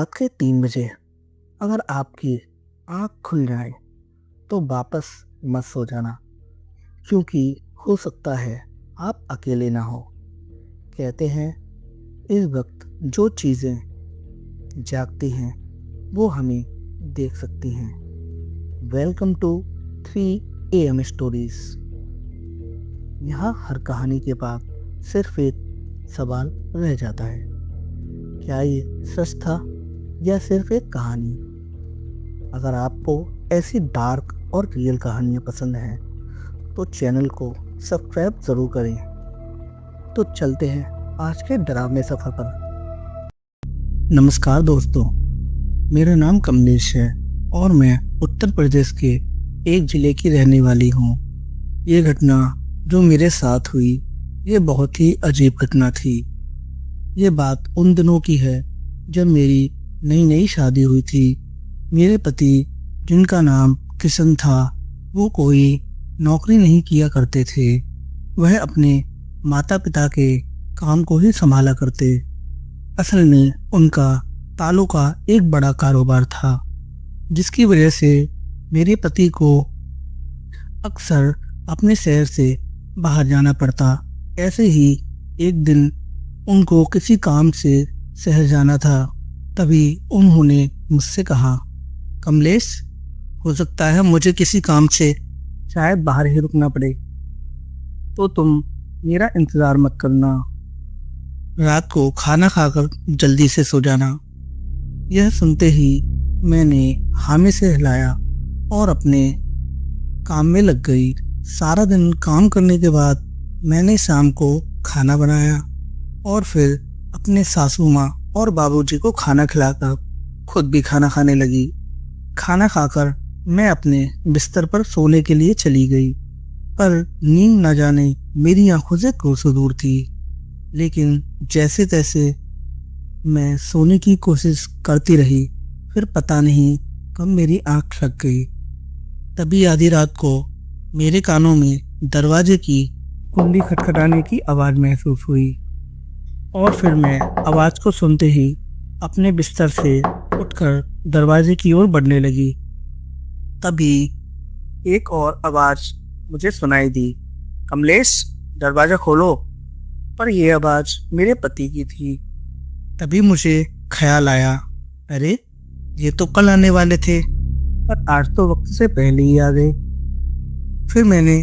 रात के 3 बजे अगर आपकी आँख खुल जाए तो वापस मत सो जाना, क्योंकि हो सकता है आप अकेले ना हो। कहते हैं इस वक्त जो चीज़ें जागती हैं वो हमें देख सकती हैं। Welcome to 3 AM stories. यहाँ हर कहानी के बाद सिर्फ एक सवाल रह जाता है, क्या ये सच था या सिर्फ एक कहानी। अगर आपको ऐसी डार्क और रियल कहानियाँ पसंद हैं तो चैनल को सब्सक्राइब ज़रूर करें। तो चलते हैं आज के डरावने सफ़र पर। नमस्कार दोस्तों, मेरा नाम कमलेश है और मैं उत्तर प्रदेश के एक ज़िले की रहने वाली हूँ। ये घटना जो मेरे साथ हुई ये बहुत ही अजीब घटना थी। ये बात उन दिनों की है जब मेरी नई नई शादी हुई थी। मेरे पति, जिनका नाम किशन था, वो कोई नौकरी नहीं किया करते थे। वह अपने माता पिता के काम को ही संभाला करते। असल में उनका तालों का एक बड़ा कारोबार था, जिसकी वजह से मेरे पति को अक्सर अपने शहर से बाहर जाना पड़ता। ऐसे ही एक दिन उनको किसी काम से शहर जाना था। तभी उन्होंने मुझसे कहा, कमलेश, हो सकता है मुझे किसी काम से शायद बाहर ही रुकना पड़े, तो तुम मेरा इंतज़ार मत करना। रात को खाना खाकर जल्दी से सो जाना। यह सुनते ही मैंने हामी से हिलाया और अपने काम में लग गई। सारा दिन काम करने के बाद मैंने शाम को खाना बनाया और फिर अपने सासू माँ और बाबूजी को खाना खिलाकर खुद भी खाना खाने लगी। खाना खाकर मैं अपने बिस्तर पर सोने के लिए चली गई, पर नींद न जाने मेरी आंखों से कोसों दूर थी। लेकिन जैसे तैसे मैं सोने की कोशिश करती रही, फिर पता नहीं कब मेरी आंख लग गई। तभी आधी रात को मेरे कानों में दरवाजे की कुंडी खटखटाने की आवाज़ महसूस हुई और फिर मैं आवाज़ को सुनते ही अपने बिस्तर से उठकर दरवाजे की ओर बढ़ने लगी। तभी एक और आवाज़ मुझे सुनाई दी, कमलेश, दरवाज़ा खोलो। पर यह आवाज़ मेरे पति की थी। तभी मुझे ख्याल आया, अरे ये तो कल आने वाले थे, पर आज तो वक्त से पहले ही आ गए। फिर मैंने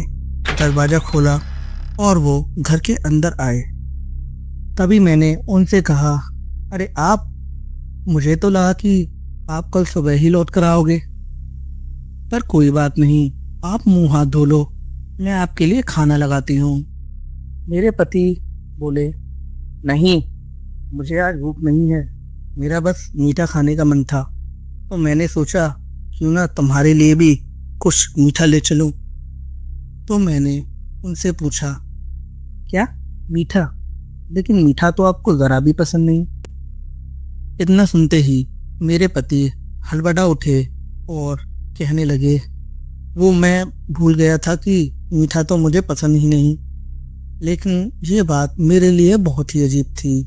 दरवाज़ा खोला और वो घर के अंदर आए। तभी मैंने उनसे कहा, अरे आप, मुझे तो लगा कि आप कल सुबह ही लौट कर आओगे, पर कोई बात नहीं, आप मुंह हाथ धो लो, मैं आपके लिए खाना लगाती हूँ। मेरे पति बोले, नहीं, मुझे आज भूख नहीं है, मेरा बस मीठा खाने का मन था, तो मैंने सोचा क्यों ना तुम्हारे लिए भी कुछ मीठा ले चलूँ। तो मैंने उनसे पूछा, क्या मीठा? लेकिन मीठा तो आपको ज़रा भी पसंद नहीं। इतना सुनते ही मेरे पति हड़बड़ा उठे और कहने लगे, वो मैं भूल गया था कि मीठा तो मुझे पसंद ही नहीं। लेकिन ये बात मेरे लिए बहुत ही अजीब थी,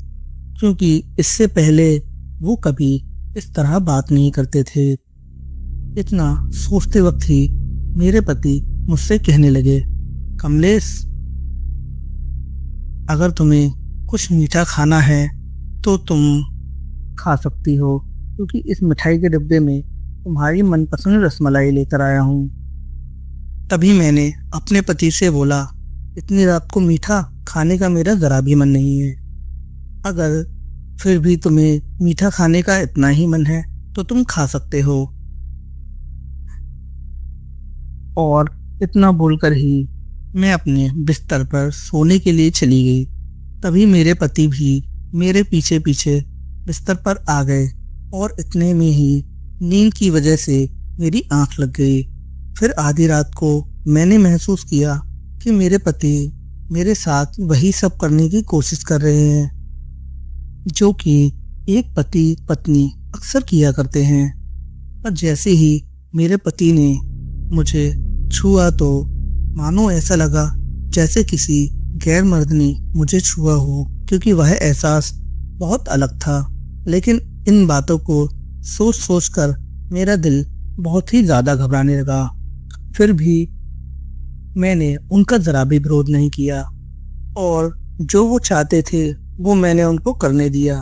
क्योंकि इससे पहले वो कभी इस तरह बात नहीं करते थे। इतना सोचते वक्त ही मेरे पति मुझसे कहने लगे, कमलेश, अगर तुम्हें कुछ मीठा खाना है तो तुम खा सकती हो, क्योंकि इस मिठाई के डिब्बे में तुम्हारी मनपसंद रसमलाई लेकर आया हूँ। तभी मैंने अपने पति से बोला, इतनी रात को मीठा खाने का मेरा ज़रा भी मन नहीं है। अगर फिर भी तुम्हें मीठा खाने का इतना ही मन है तो तुम खा सकते हो। और इतना बोलकर ही मैं अपने बिस्तर पर सोने के लिए चली गई। तभी मेरे पति भी मेरे पीछे पीछे बिस्तर पर आ गए और इतने में ही नींद की वजह से मेरी आंख लग गई। फिर आधी रात को मैंने महसूस किया कि मेरे पति मेरे साथ वही सब करने की कोशिश कर रहे हैं, जो कि एक पति पत्नी अक्सर किया करते हैं। पर जैसे ही मेरे पति ने मुझे छुआ तो मानो ऐसा लगा जैसे किसी गैर मर्द ने मुझे छुआ हो, क्योंकि वह एहसास बहुत अलग था। लेकिन इन बातों को सोच सोच कर मेरा दिल बहुत ही ज़्यादा घबराने लगा। फिर भी मैंने उनका ज़रा भी विरोध नहीं किया और जो वो चाहते थे वो मैंने उनको करने दिया।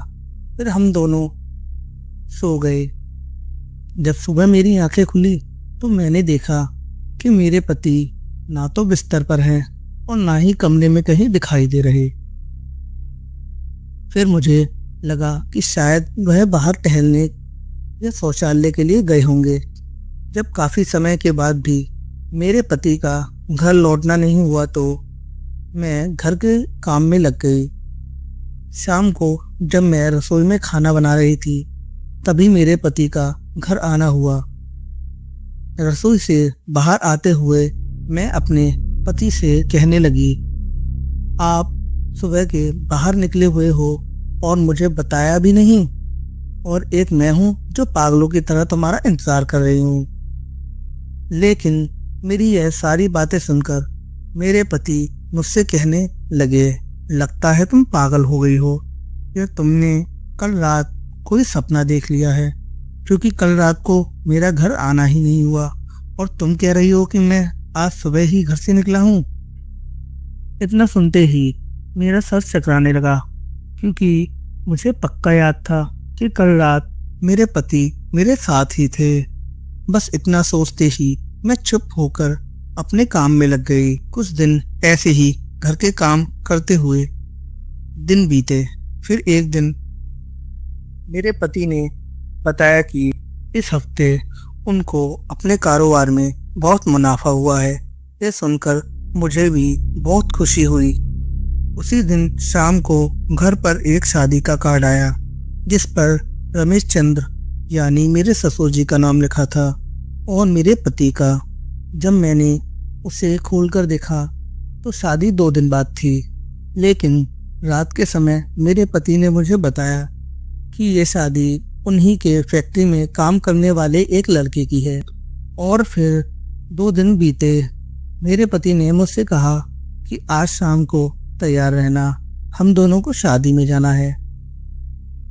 फिर हम दोनों सो गए। जब सुबह मेरी आंखें खुली तो मैंने देखा कि मेरे पति ना तो बिस्तर पर हैं और ना ही कमरे में कहीं दिखाई दे रहे। फिर मुझे लगा कि शायद वह बाहर टहलने या शौचालय के लिए गए होंगे। जब काफ़ी समय के बाद भी मेरे पति का घर लौटना नहीं हुआ तो मैं घर के काम में लग गई। शाम को जब मैं रसोई में खाना बना रही थी तभी मेरे पति का घर आना हुआ। रसोई से बाहर आते हुए मैं अपने पति से कहने लगी, आप सुबह के बाहर निकले हुए हो और मुझे बताया भी नहीं, और एक मैं हूँ जो पागलों की तरह तुम्हारा इंतजार कर रही हूँ। लेकिन मेरी यह सारी बातें सुनकर मेरे पति मुझसे कहने लगे, लगता है तुम पागल हो गई हो या तुमने कल रात कोई सपना देख लिया है, क्योंकि कल रात को मेरा घर आना ही नहीं हुआ और तुम कह रही हो कि मैं आज सुबह ही घर से निकला हूँ। इतना सुनते ही मेरा सर चकराने लगा, क्योंकि मुझे पक्का याद था कि कल रात मेरे पति मेरे साथ ही थे। बस इतना सोचते ही मैं चुप होकर अपने काम में लग गई। कुछ दिन ऐसे ही घर के काम करते हुए दिन बीते। फिर एक दिन मेरे पति ने बताया कि इस हफ्ते उनको अपने कारोबार में बहुत मुनाफा हुआ है। ये सुनकर मुझे भी बहुत खुशी हुई। उसी दिन शाम को घर पर एक शादी का कार्ड आया जिस पर रमेश चंद्र यानी मेरे ससुर जी का नाम लिखा था और मेरे पति का। जब मैंने उसे खोलकर देखा तो शादी 2 दिन बाद थी, लेकिन रात के समय मेरे पति ने मुझे बताया कि ये शादी उन्हीं के फैक्ट्री में काम करने वाले एक लड़के की है। और फिर 2 दिन बीते। मेरे पति ने मुझसे कहा कि आज शाम को तैयार रहना, हम दोनों को शादी में जाना है।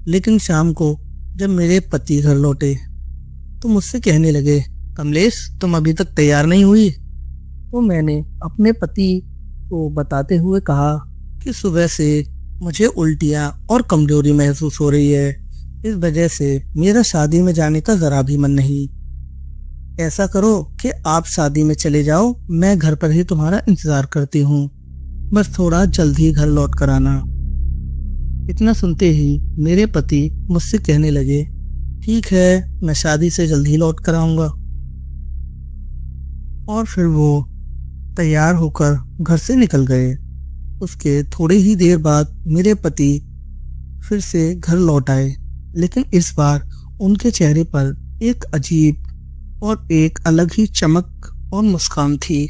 लेकिन शाम को जब मेरे पति घर लौटे तो मुझसे कहने लगे, कमलेश तुम अभी तक तैयार नहीं हुई। तो मैंने अपने पति को बताते हुए कहा कि सुबह से मुझे उल्टियाँ और कमजोरी महसूस हो रही है, इस वजह से मेरा शादी में जाने का ज़रा भी मन नहीं। ऐसा करो कि आप शादी में चले जाओ, मैं घर पर ही तुम्हारा इंतज़ार करती हूँ, बस थोड़ा जल्द ही घर लौट कर आना। इतना सुनते ही मेरे पति मुझसे कहने लगे, ठीक है, मैं शादी से जल्द ही लौट कर आऊँगा। और फिर वो तैयार होकर घर से निकल गए। उसके थोड़ी ही देर बाद मेरे पति फिर से घर लौट आए, लेकिन इस बार उनके चेहरे पर एक अजीब और एक अलग ही चमक और मुस्कान थी।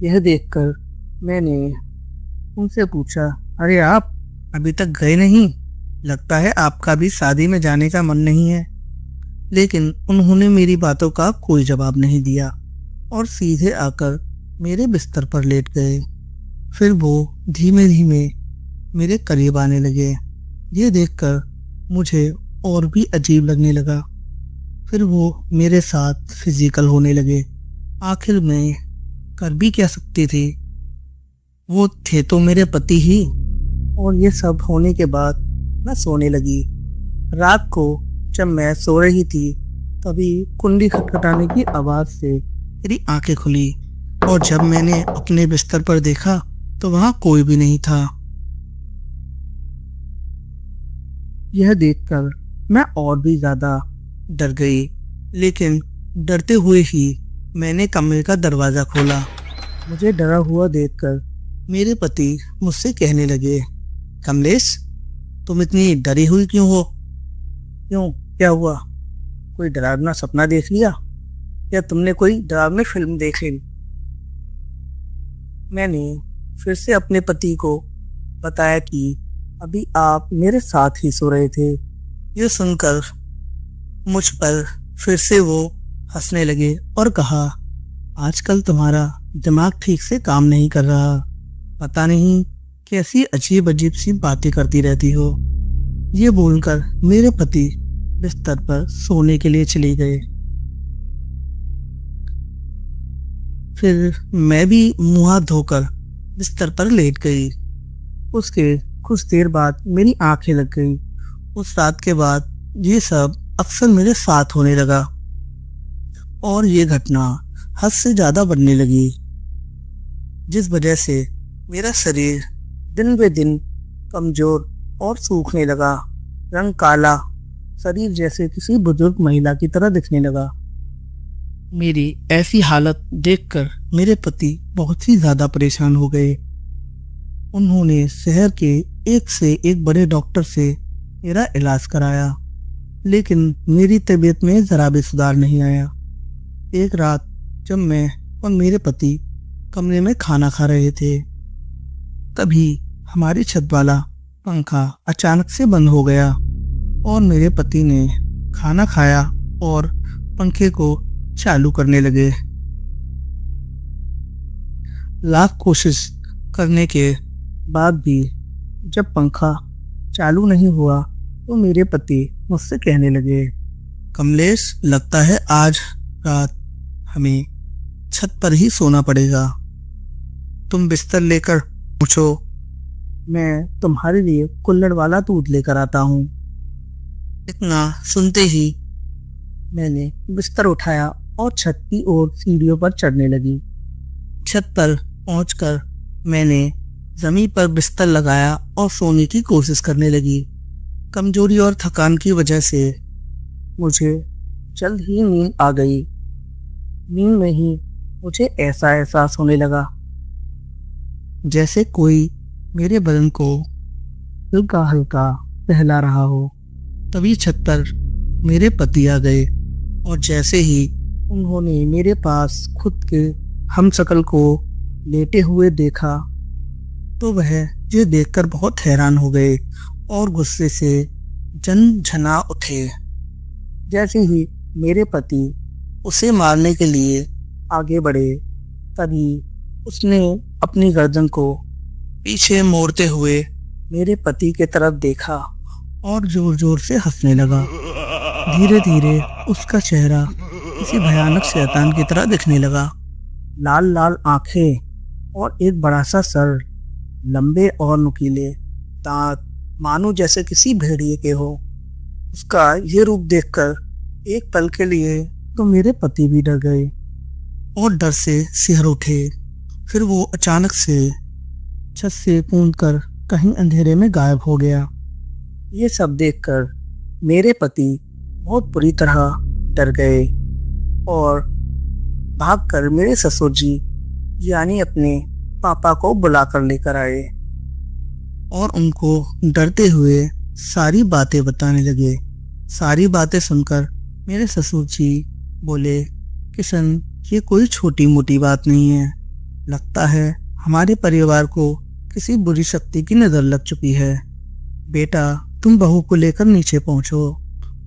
यह देखकर मैंने उनसे पूछा, अरे आप अभी तक गए नहीं? लगता है आपका भी शादी में जाने का मन नहीं है। लेकिन उन्होंने मेरी बातों का कोई जवाब नहीं दिया और सीधे आकर मेरे बिस्तर पर लेट गए। फिर वो धीमे धीमे मेरे करीब आने लगे। ये देखकर मुझे और भी अजीब लगने लगा। फिर वो मेरे साथ फिजिकल होने लगे। आखिर मैं कर भी क्या सकती थी, वो थे तो मेरे पति ही। और ये सब होने के बाद मैं सोने लगी। रात को जब मैं सो रही थी तभी कुंडी खटखटाने की आवाज़ से मेरी आंखें खुली और जब मैंने अपने बिस्तर पर देखा तो वहाँ कोई भी नहीं था। यह देखकर मैं और भी ज़्यादा डर गई, लेकिन डरते हुए ही मैंने कमरे का दरवाज़ा खोला। मुझे डरा हुआ देखकर मेरे पति मुझसे कहने लगे, कमलेश तुम इतनी डरी हुई क्यों हो? क्यों, क्या हुआ? कोई डरावना सपना देख लिया या तुमने कोई डरावनी फिल्म देख ली? मैंने फिर से अपने पति को बताया कि अभी आप मेरे साथ ही सो रहे थे। ये सुनकर मुझ पर फिर से वो हंसने लगे और कहा, आजकल तुम्हारा दिमाग ठीक से काम नहीं कर रहा, पता नहीं कैसी अजीब अजीब सी बातें करती रहती हो। ये बोलकर मेरे पति बिस्तर पर सोने के लिए चले गए। फिर मैं भी मुंह हाथ धोकर बिस्तर पर लेट गई। उसके कुछ देर बाद मेरी आंखें लग गई। उस रात के बाद ये सब अक्सर मेरे साथ होने लगा और ये घटना हद से ज्यादा बढ़ने लगी, जिस वजह से मेरा शरीर दिन ब दिन कमजोर और सूखने लगा। रंग काला, शरीर जैसे किसी बुजुर्ग महिला की तरह दिखने लगा। मेरी ऐसी हालत देखकर मेरे पति बहुत ही ज्यादा परेशान हो गए। उन्होंने शहर के एक से एक बड़े डॉक्टर से मेरा इलाज कराया, लेकिन मेरी तबीयत में जरा भी सुधार नहीं आया। एक रात जब मैं और मेरे पति कमरे में खाना खा रहे थे, तभी हमारी छत वाला पंखा अचानक से बंद हो गया और मेरे पति ने खाना खाया और पंखे को चालू करने लगे। लाख कोशिश करने के बाद भी जब पंखा चालू नहीं हुआ तो मेरे पति मुझसे कहने लगे, कमलेश, लगता है आज रात हमें छत पर ही सोना पड़ेगा। तुम बिस्तर लेकर पूछो, मैं तुम्हारे लिए कुल्हड़ वाला दूध लेकर आता हूँ। इतना सुनते ही मैंने बिस्तर उठाया और छत की ओर सीढ़ियों पर चढ़ने लगी। छत पर पहुंचकर मैंने जमीन पर बिस्तर लगाया और सोने की कोशिश करने लगी। कमजोरी और थकान की वजह से मुझे जल्द ही नींद आ गई। नींद में ही मुझे ऐसा एहसास होने लगा जैसे कोई मेरे बदन को हल्का हल्का सहला रहा हो। तभी छत पर मेरे पति आ गए और जैसे ही उन्होंने मेरे पास खुद के हमशक्ल को लेटे हुए देखा तो वह ये देखकर बहुत हैरान हो गए और गुस्से से झनझना उठे। जैसे ही मेरे पति उसे मारने के लिए आगे बढ़े, तभी उसने अपनी गर्दन को पीछे मोड़ते हुए मेरे पति के तरफ देखा और जोर जोर से हंसने लगा। धीरे धीरे उसका चेहरा किसी भयानक शैतान की तरह दिखने लगा। लाल लाल आंखें और एक बड़ा सा सर, लंबे और नुकीले दांत, मानो जैसे किसी भेड़िए के हो। उसका ये रूप देखकर एक पल के लिए तो मेरे पति भी डर गए और डर से सिहर उठे। फिर वो अचानक से छत से कूदकर कहीं अंधेरे में गायब हो गया। ये सब देखकर मेरे पति बहुत बुरी तरह डर गए और भागकर मेरे ससुर जी यानी अपने पापा को बुलाकर लेकर आए और उनको डरते हुए सारी बातें बताने लगे। सारी बातें सुनकर मेरे ससुर जी बोले, किशन, ये कोई छोटी मोटी बात नहीं है। लगता है हमारे परिवार को किसी बुरी शक्ति की नजर लग चुकी है। बेटा, तुम बहू को लेकर नीचे पहुंचो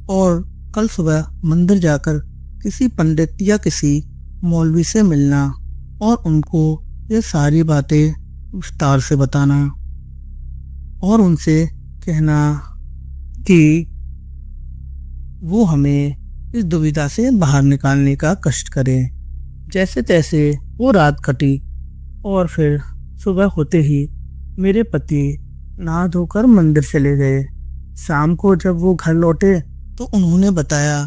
और कल सुबह मंदिर जाकर किसी पंडित या किसी मौलवी से मिलना और उनको ये सारी बातें विस्तार से बताना और उनसे कहना कि वो हमें इस दुविधा से बाहर निकालने का कष्ट करें। जैसे तैसे वो रात कटी और फिर सुबह होते ही मेरे पति नहा धोकर मंदिर चले गए। शाम को जब वो घर लौटे तो उन्होंने बताया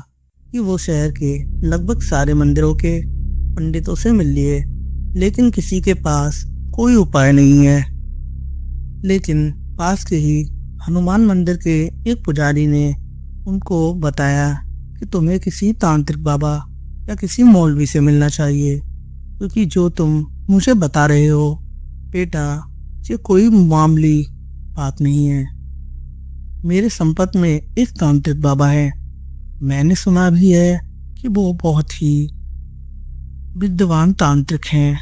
कि वो शहर के लगभग सारे मंदिरों के पंडितों से मिल लिए, लेकिन किसी के पास कोई उपाय नहीं है। लेकिन पास के ही हनुमान मंदिर के एक पुजारी ने उनको बताया कि तुम्हें किसी तांत्रिक बाबा या किसी मौलवी से मिलना चाहिए, क्योंकि जो तुम मुझे बता रहे हो बेटा, ये कोई मामूली बात नहीं है। मेरे संपर्क में एक तांत्रिक बाबा है। मैंने सुना भी है कि वो बहुत ही विद्वान तांत्रिक हैं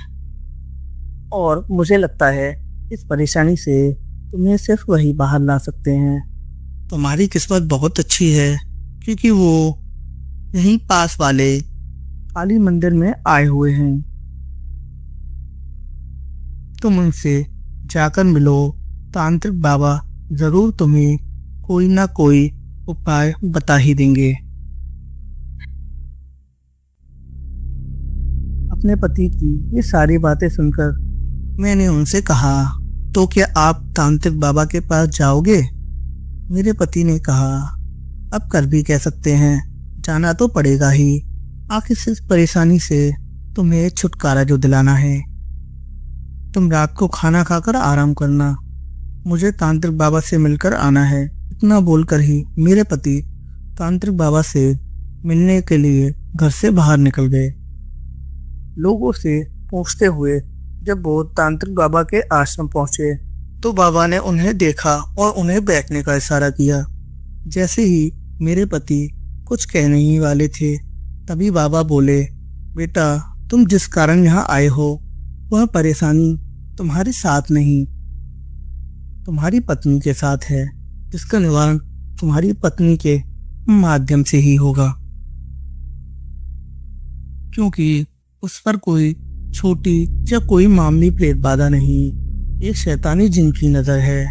और मुझे लगता है इस परेशानी से तुम्हें सिर्फ वही बाहर ला सकते हैं। तुम्हारी किस्मत बहुत अच्छी है, क्योंकि वो यहीं पास वाले काली मंदिर में आए हुए हैं। तुम उनसे जाकर मिलो। तांत्रिक बाबा जरूर तुम्हें कोई ना कोई उपाय बता ही देंगे। अपने पति की ये सारी बातें सुनकर मैंने उनसे कहा, तो क्या आप तांत्रिक बाबा के पास जाओगे? मेरे पति ने कहा, अब कर भी कह सकते हैं, जाना तो पड़ेगा ही। आखिर इस परेशानी से तुम्हें छुटकारा जो दिलाना है। तुम रात को खाना खाकर आराम करना, मुझे तांत्रिक बाबा से मिलकर आना है। इतना बोलकर ही मेरे पति तांत्रिक बाबा से मिलने के लिए घर से बाहर निकल गए। लोगों से पूछते हुए जब वो तांत्रिक बाबा के आश्रम पहुंचे तो बाबा ने उन्हें देखा और उन्हें बैठने का इशारा किया। जैसे ही मेरे पति कुछ कहने ही वाले थे, तभी बाबा बोले, बेटा, तुम जिस कारण यहाँ आए हो वह परेशानी तुम्हारे साथ नहीं, तुम्हारी पत्नी के साथ है, जिसका निवारण तुम्हारी पत्नी के माध्यम से ही होगा, क्योंकि उस पर कोई छोटी या कोई मामूली प्रेत बाधा नहीं, एक शैतानी जिन की नजर है।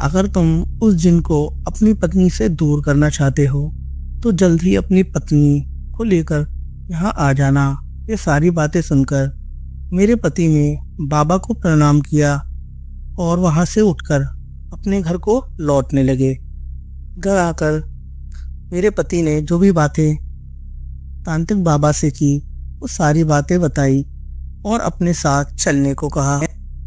अगर तुम उस जिन को अपनी पत्नी से दूर करना चाहते हो तो जल्द ही अपनी पत्नी को लेकर यहाँ आ जाना। ये सारी बातें सुनकर मेरे पति ने बाबा को प्रणाम किया और वहाँ से उठकर अपने घर को लौटने लगे। घर आकर मेरे पति ने जो भी बातें तांत्रिक बाबा से की वो सारी बातें बताई और अपने साथ चलने को कहा।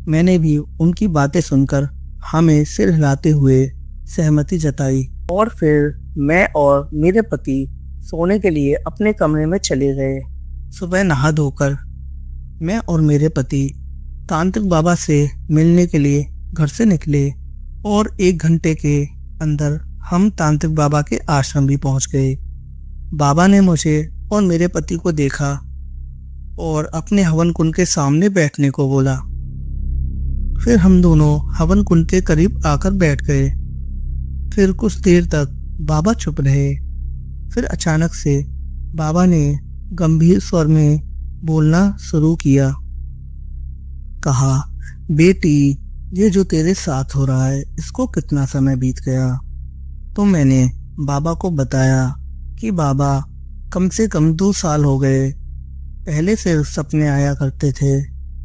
मैंने भी उनकी बातें सुनकर हमें सिर हिलाते हुए सहमति जताई और फिर मैं और मेरे पति सोने के लिए अपने कमरे में चले गए। सुबह नहा धोकर मैं और मेरे पति तांत्रिक बाबा से मिलने के लिए घर से निकले और 1 घंटे के अंदर हम तांत्रिक बाबा के आश्रम भी पहुंच गए। बाबा ने मुझे और मेरे पति को देखा और अपने हवन कुंड के सामने बैठने को बोला। फिर हम दोनों हवन कुंड के करीब आकर बैठ गए। फिर कुछ देर तक बाबा चुप रहे। फिर अचानक से बाबा ने गंभीर स्वर में बोलना शुरू किया। कहा, बेटी, ये जो तेरे साथ हो रहा है इसको कितना समय बीत गया? तो मैंने बाबा को बताया कि बाबा, कम से कम 2 साल हो गए। पहले से सपने आया करते थे,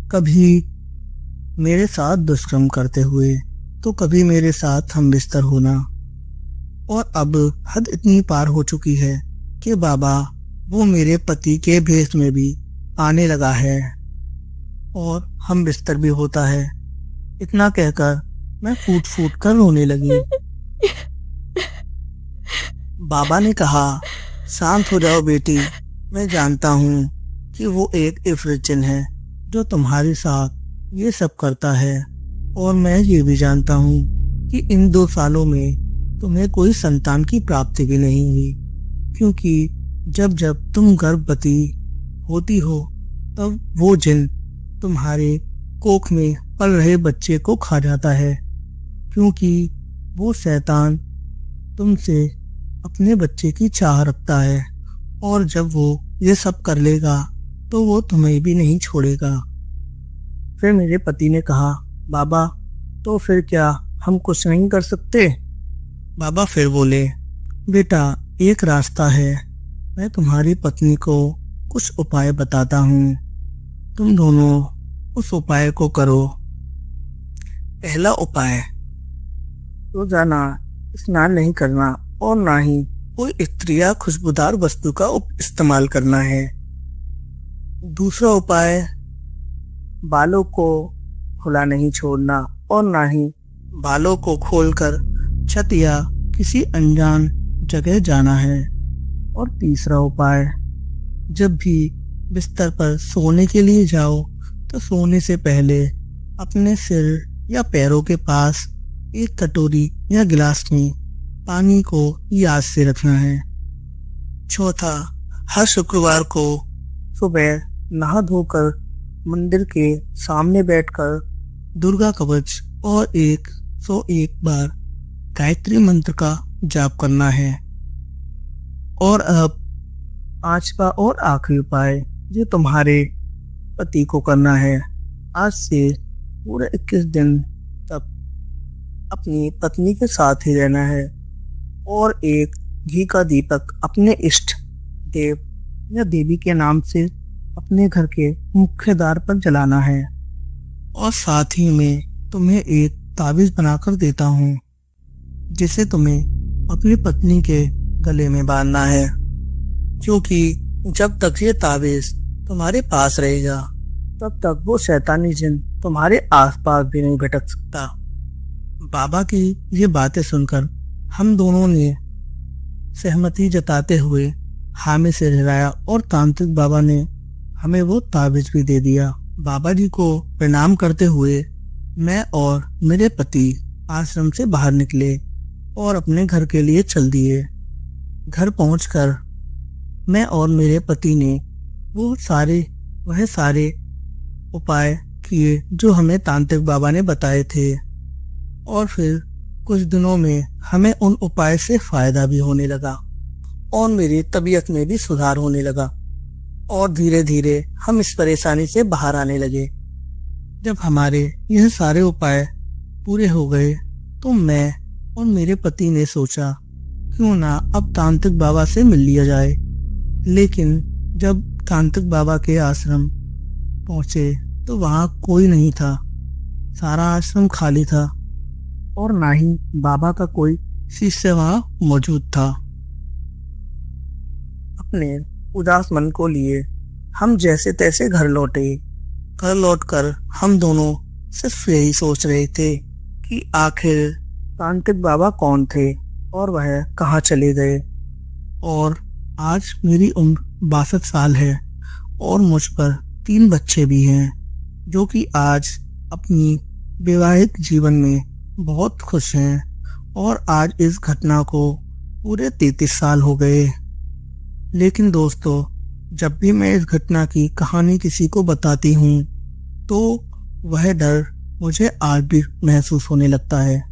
कभी मेरे साथ दुष्कर्म करते हुए तो कभी मेरे साथ हम बिस्तर होना, और अब हद इतनी पार हो चुकी है कि बाबा वो मेरे पति के भेष में भी आने लगा है और हम बिस्तर भी होता है। इतना कहकर मैं फूट फूट कर रोने लगी। बाबा ने कहा, शांत हो जाओ बेटी, मैं जानता हूँ कि वो एक इफ्रित जिन है जो तुम्हारे साथ ये सब करता है, और मैं ये भी जानता हूँ कि इन 2 सालों में तुम्हें कोई संतान की प्राप्ति भी नहीं हुई, क्योंकि जब जब तुम गर्भवती होती हो तब वो जिन तुम्हारे कोख में पल रहे बच्चे को खा जाता है, क्योंकि वो शैतान तुमसे अपने बच्चे की चाह रखता है, और जब वो ये सब कर लेगा तो वो तुम्हें भी नहीं छोड़ेगा। फिर मेरे पति ने कहा, बाबा, तो फिर क्या हम कुछ नहीं कर सकते? बाबा फिर बोले, बेटा, एक रास्ता है, मैं तुम्हारी पत्नी को कुछ उपाय बताता हूँ, तुम दोनों उस उपाय को करो। पहला उपाय, रोजाना स्नान नहीं करना और ना ही कोई इत्र या खुशबूदार वस्तु का इस्तेमाल करना है। दूसरा उपाय, बालों को खुला नहीं छोड़ना और ना ही बालों को खोलकर छत या किसी अनजान जगह जाना है। और तीसरा उपाय, जब भी बिस्तर पर सोने के लिए जाओ तो सोने से पहले अपने सिर या पैरों के पास एक कटोरी या गिलास में पानी को याद से रखना है। चौथा, हर शुक्रवार को सुबह नहा धोकर मंदिर के सामने बैठकर दुर्गा कवच और 101 बार गायत्री मंत्र का जाप करना है। और अब 5वां और आखिरी उपाय, जो तुम्हारे पति को करना है। आज से पूरे 21 दिन तक अपनी पत्नी के साथ ही रहना है और एक घी का दीपक अपने इष्ट देव या देवी के नाम से अपने घर के मुख्य द्वार पर जलाना है। और साथ ही में तुम्हें एक ताबीज बनाकर देता हूँ जिसे तुम्हें अपनी पत्नी के गले में बांधना है, क्योंकि जब तक ये ताबीज तुम्हारे पास रहेगा तब तक वो शैतानी जिन तुम्हारे आसपास भी नहीं भटक सकता। बाबा की ये बातें सुनकर हम दोनों ने सहमति जताते हुए हामी से हिलाया और तांत्रिक बाबा ने हमें वो ताबीज भी दे दिया। बाबा जी को प्रणाम करते हुए मैं और मेरे पति आश्रम से बाहर निकले और अपने घर के लिए चल दिए। घर पहुंचकर मैं और मेरे पति ने वह सारे उपाय किए जो हमें तांत्रिक बाबा ने बताए थे, और फिर कुछ दिनों में हमें उन उपाय से फायदा भी होने लगा और मेरी तबीयत में भी सुधार होने लगा और धीरे धीरे हम इस परेशानी से बाहर आने लगे। जब हमारे यह सारे उपाय पूरे हो गए तो मैं और मेरे पति ने सोचा क्यों ना अब तांत्रिक बाबा से मिल लिया जाए। लेकिन जब तांत्रिक बाबा के आश्रम पहुंचे तो वहां कोई नहीं था, सारा आश्रम खाली था और ना ही बाबा का कोई शिष्य वहां मौजूद था। अपने उदास मन को लिए हम जैसे तैसे घर लौटे। घर लौटकर हम दोनों सिर्फ यही सोच रहे थे कि आखिर तांत्रिक बाबा कौन थे और वह कहाँ चले गए। और आज मेरी उम्र 62 साल है और मुझ पर 3 बच्चे भी हैं जो कि आज अपनी वैवाहिक जीवन में बहुत खुश हैं और आज इस घटना को पूरे 33 साल हो गए। लेकिन दोस्तों, जब भी मैं इस घटना की कहानी किसी को बताती हूँ तो वह डर मुझे आज भी महसूस होने लगता है।